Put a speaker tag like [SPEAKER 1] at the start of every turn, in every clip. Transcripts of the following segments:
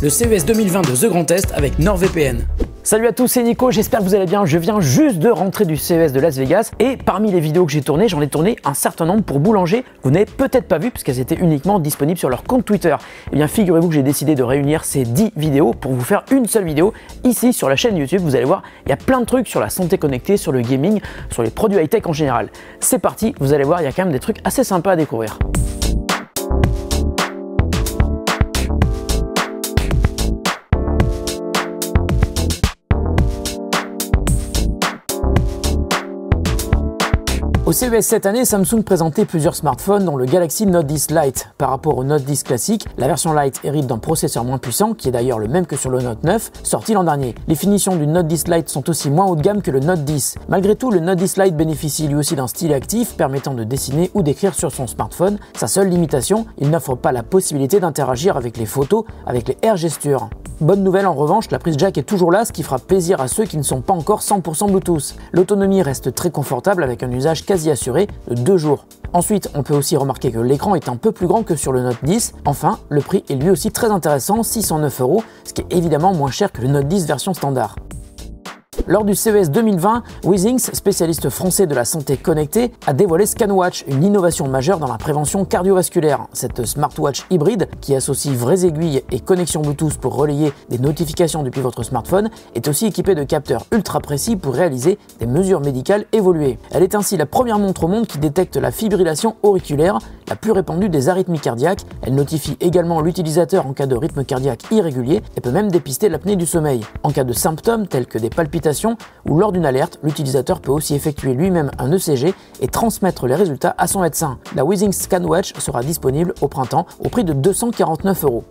[SPEAKER 1] Le CES 2020 de The Grand Est avec NordVPN. Salut à tous, c'est Nico, j'espère que vous allez bien. Je viens juste de rentrer du CES de Las Vegas et parmi les vidéos que j'ai tournées, j'en ai tourné un certain nombre pour Boulanger. Vous n'avez peut-être pas vu puisqu'elles étaient uniquement disponibles sur leur compte Twitter. Eh bien, figurez-vous que j'ai décidé de réunir ces 10 vidéos pour vous faire une seule vidéo ici sur la chaîne YouTube. Vous allez voir, il y a plein de trucs sur la santé connectée, sur le gaming, sur les produits high-tech en général. C'est parti, vous allez voir, il y a quand même des trucs assez sympas à découvrir. Au CES cette année, Samsung présentait plusieurs smartphones dont le Galaxy Note 10 Lite. Par rapport au Note 10 classique, la version Lite hérite d'un processeur moins puissant, qui est d'ailleurs le même que sur le Note 9, sorti l'an dernier. Les finitions du Note 10 Lite sont aussi moins haut de gamme que le Note 10. Malgré tout, le Note 10 Lite bénéficie lui aussi d'un stylet actif permettant de dessiner ou d'écrire sur son smartphone. Sa seule limitation, il n'offre pas la possibilité d'interagir avec les photos avec les Air Gestures. Bonne nouvelle en revanche, la prise jack est toujours là, ce qui fera plaisir à ceux qui ne sont pas encore 100% Bluetooth. L'autonomie reste très confortable avec un usage quasi assuré de 2 jours. Ensuite, on peut aussi remarquer que l'écran est un peu plus grand que sur le Note 10. Enfin, le prix est lui aussi très intéressant, 609 €, ce qui est évidemment moins cher que le Note 10 version standard. Lors du CES 2020, Withings, spécialiste français de la santé connectée, a dévoilé ScanWatch, une innovation majeure dans la prévention cardiovasculaire. Cette smartwatch hybride, qui associe vraies aiguilles et connexion Bluetooth pour relayer des notifications depuis votre smartphone, est aussi équipée de capteurs ultra précis pour réaliser des mesures médicales évoluées. Elle est ainsi la première montre au monde qui détecte la fibrillation auriculaire, la plus répandue des arythmies cardiaques. Elle notifie également l'utilisateur en cas de rythme cardiaque irrégulier et peut même dépister l'apnée du sommeil. En cas de symptômes tels que des palpitations ou lors d'une alerte, l'utilisateur peut aussi effectuer lui-même un ECG et transmettre les résultats à son médecin. La Withings ScanWatch sera disponible au printemps au prix de 249 €.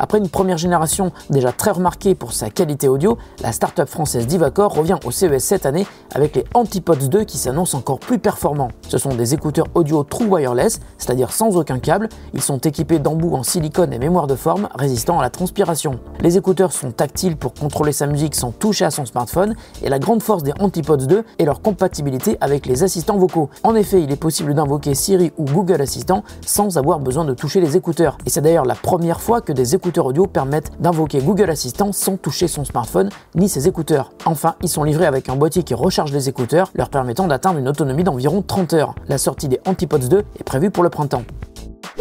[SPEAKER 1] Après une première génération déjà très remarquée pour sa qualité audio, la start-up française Divacor revient au CES cette année avec les AntiPods 2 qui s'annoncent encore plus performants. Ce sont des écouteurs audio True Wireless, c'est-à-dire sans aucun câble. Ils sont équipés d'embouts en silicone et mémoire de forme résistant à la transpiration. Les écouteurs sont tactiles pour contrôler sa musique sans toucher à son smartphone et la grande force des AntiPods 2 est leur compatibilité avec les assistants vocaux. En effet, il est possible d'invoquer Siri ou Google Assistant sans avoir besoin de toucher les écouteurs. Et c'est d'ailleurs la première fois que des écouteurs audio permettent d'invoquer Google Assistant sans toucher son smartphone ni ses écouteurs. Enfin, ils sont livrés avec un boîtier qui recharge les écouteurs, leur permettant d'atteindre une autonomie d'environ 30 heures. La sortie des AntiPods 2 est prévue pour le printemps.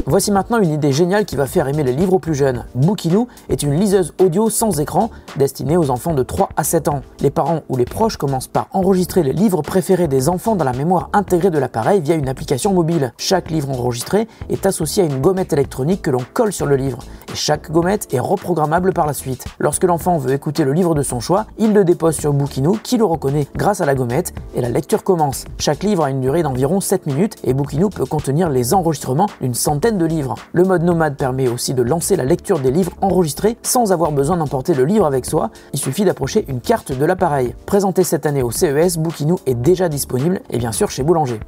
[SPEAKER 1] Voici maintenant une idée géniale qui va faire aimer les livres aux plus jeunes. Bookinoo est une liseuse audio sans écran destinée aux enfants de 3 à 7 ans. Les parents ou les proches commencent par enregistrer les livres préférés des enfants dans la mémoire intégrée de l'appareil via une application mobile. Chaque livre enregistré est associé à une gommette électronique que l'on colle sur le livre. Et chaque gommette est reprogrammable par la suite. Lorsque l'enfant veut écouter le livre de son choix, il le dépose sur Bookinoo qui le reconnaît grâce à la gommette et la lecture commence. Chaque livre a une durée d'environ 7 minutes et Bookinoo peut contenir les enregistrements d'une centaine de livres. Le mode nomade permet aussi de lancer la lecture des livres enregistrés sans avoir besoin d'emporter le livre avec soi, il suffit d'approcher une carte de l'appareil. Présenté cette année au CES, Bookinoo est déjà disponible et bien sûr chez Boulanger.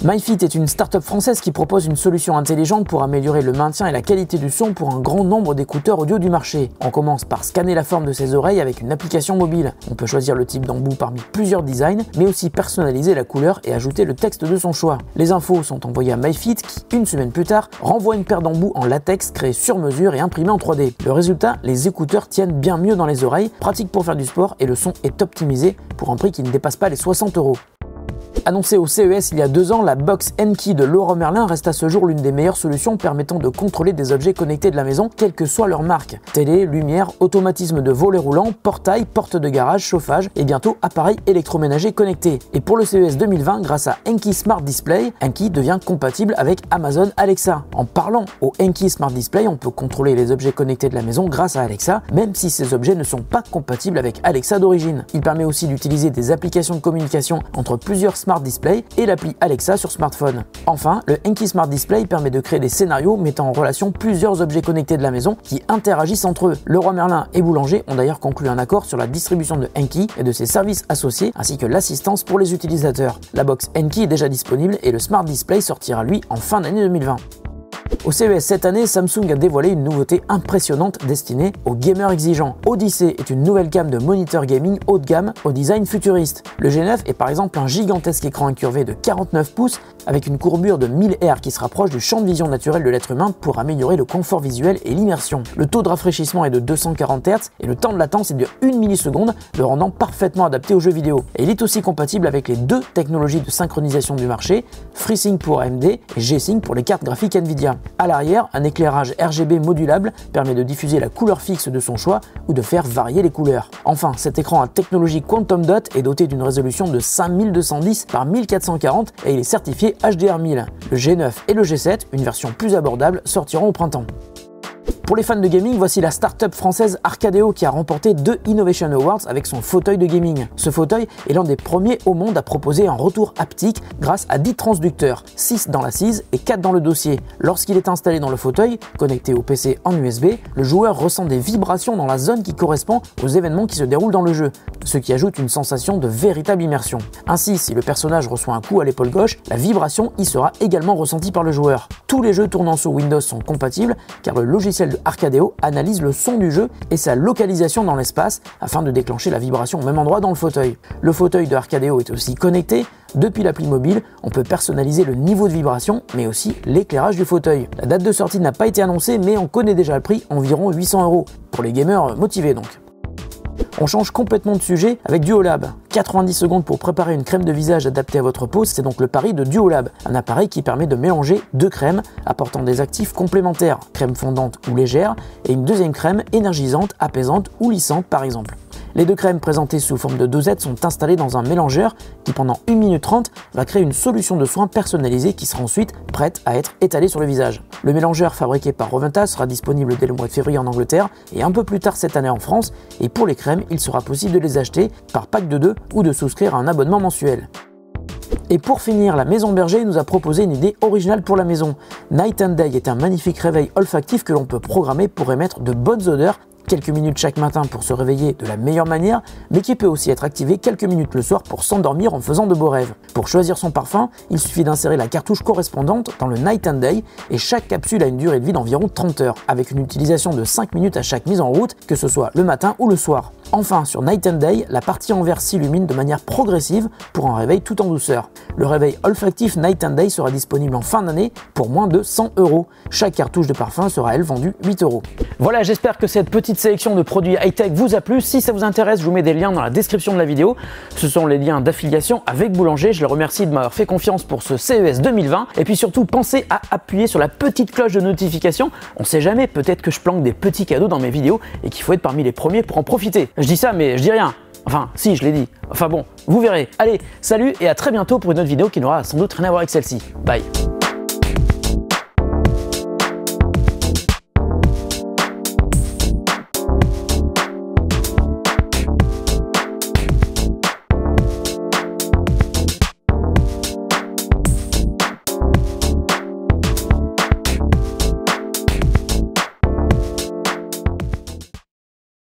[SPEAKER 1] MyFit est une start-up française qui propose une solution intelligente pour améliorer le maintien et la qualité du son pour un grand nombre d'écouteurs audio du marché. On commence par scanner la forme de ses oreilles avec une application mobile. On peut choisir le type d'embout parmi plusieurs designs, mais aussi personnaliser la couleur et ajouter le texte de son choix. Les infos sont envoyées à MyFit qui, une semaine plus tard, renvoie une paire d'embouts en latex créés sur mesure et imprimés en 3D. Le résultat, les écouteurs tiennent bien mieux dans les oreilles, pratique pour faire du sport et le son est optimisé pour un prix qui ne dépasse pas les 60 €. Annoncée au CES il y a 2 ans, la box N-Key de Leroy Merlin reste à ce jour l'une des meilleures solutions permettant de contrôler des objets connectés de la maison, quelle que soit leur marque. Télé, lumière, automatisme de volet roulant, portail, porte de garage, chauffage et bientôt appareil électroménager connecté. Et pour le CES 2020, grâce à N-Key Smart Display, N-Key devient compatible avec Amazon Alexa. En parlant au N-Key Smart Display, on peut contrôler les objets connectés de la maison grâce à Alexa, même si ces objets ne sont pas compatibles avec Alexa d'origine. Il permet aussi d'utiliser des applications de communication entre plusieurs Smart Display et l'appli Alexa sur smartphone. Enfin, le N-Key Smart Display permet de créer des scénarios mettant en relation plusieurs objets connectés de la maison qui interagissent entre eux. Leroy Merlin et Boulanger ont d'ailleurs conclu un accord sur la distribution de N-Key et de ses services associés ainsi que l'assistance pour les utilisateurs. La box N-Key est déjà disponible et le Smart Display sortira lui en fin d'année 2020. Au CES cette année, Samsung a dévoilé une nouveauté impressionnante destinée aux gamers exigeants. Odyssey est une nouvelle gamme de moniteurs gaming haut de gamme au design futuriste. Le G9 est par exemple un gigantesque écran incurvé de 49 pouces avec une courbure de 1000 Hz qui se rapproche du champ de vision naturel de l'être humain pour améliorer le confort visuel et l'immersion. Le taux de rafraîchissement est de 240 Hz et le temps de latence est de 1 milliseconde, le rendant parfaitement adapté aux jeux vidéo. Et il est aussi compatible avec les deux technologies de synchronisation du marché, FreeSync pour AMD et G-Sync pour les cartes graphiques Nvidia. À l'arrière, un éclairage RGB modulable permet de diffuser la couleur fixe de son choix ou de faire varier les couleurs. Enfin, cet écran à technologie Quantum Dot est doté d'une résolution de 5210 par 1440 et il est certifié HDR1000. Le G9 et le G7, une version plus abordable, sortiront au printemps. Pour les fans de gaming, voici la start-up française Arcadeo qui a remporté 2 Innovation Awards avec son fauteuil de gaming. Ce fauteuil est l'un des premiers au monde à proposer un retour haptique grâce à 10 transducteurs, 6 dans l'assise et 4 dans le dossier. Lorsqu'il est installé dans le fauteuil, connecté au PC en USB, le joueur ressent des vibrations dans la zone qui correspond aux événements qui se déroulent dans le jeu, ce qui ajoute une sensation de véritable immersion. Ainsi, si le personnage reçoit un coup à l'épaule gauche, la vibration y sera également ressentie par le joueur. Tous les jeux tournant sous Windows sont compatibles car le logiciel de Arcadeo analyse le son du jeu et sa localisation dans l'espace afin de déclencher la vibration au même endroit dans le fauteuil. Le fauteuil de Arcadeo est aussi connecté. Depuis l'appli mobile, on peut personnaliser le niveau de vibration, mais aussi l'éclairage du fauteuil. La date de sortie n'a pas été annoncée, mais on connaît déjà le prix, environ 800 €. Pour les gamers motivés donc. On change complètement de sujet avec Duolab. 90 secondes pour préparer une crème de visage adaptée à votre peau, c'est donc le pari de Duolab, un appareil qui permet de mélanger 2 crèmes apportant des actifs complémentaires, crème fondante ou légère, et une deuxième crème énergisante, apaisante ou lissante par exemple. Les 2 crèmes présentées sous forme de dosettes sont installées dans un mélangeur qui pendant 1 minute 30 va créer une solution de soins personnalisée qui sera ensuite prête à être étalée sur le visage. Le mélangeur fabriqué par Roventa sera disponible dès le mois de février en Angleterre et un peu plus tard cette année en France, et pour les crèmes, il sera possible de les acheter par pack de 2 ou de souscrire à un abonnement mensuel. Et pour finir, la Maison Berger nous a proposé une idée originale pour la maison. Night and Day est un magnifique réveil olfactif que l'on peut programmer pour émettre de bonnes odeurs quelques minutes chaque matin pour se réveiller de la meilleure manière, mais qui peut aussi être activé quelques minutes le soir pour s'endormir en faisant de beaux rêves. Pour choisir son parfum, il suffit d'insérer la cartouche correspondante dans le Night and Day et chaque capsule a une durée de vie d'environ 30 heures, avec une utilisation de 5 minutes à chaque mise en route, que ce soit le matin ou le soir. Enfin, sur Night and Day, la partie en vert s'illumine de manière progressive pour un réveil tout en douceur. Le réveil olfactif Night and Day sera disponible en fin d'année pour moins de 100 €. Chaque cartouche de parfum sera elle vendue 8 €. Voilà, j'espère que cette petite sélection de produits high-tech vous a plu. Si ça vous intéresse, je vous mets des liens dans la description de la vidéo. Ce sont les liens d'affiliation avec Boulanger. Je les remercie de m'avoir fait confiance pour ce CES 2020. Et puis surtout, pensez à appuyer sur la petite cloche de notification. On sait jamais, peut-être que je planque des petits cadeaux dans mes vidéos et qu'il faut être parmi les premiers pour en profiter. Je dis ça, mais je dis rien. Enfin, si, je l'ai dit. Enfin bon, vous verrez. Allez, salut et à très bientôt pour une autre vidéo qui n'aura sans doute rien à voir avec celle-ci. Bye.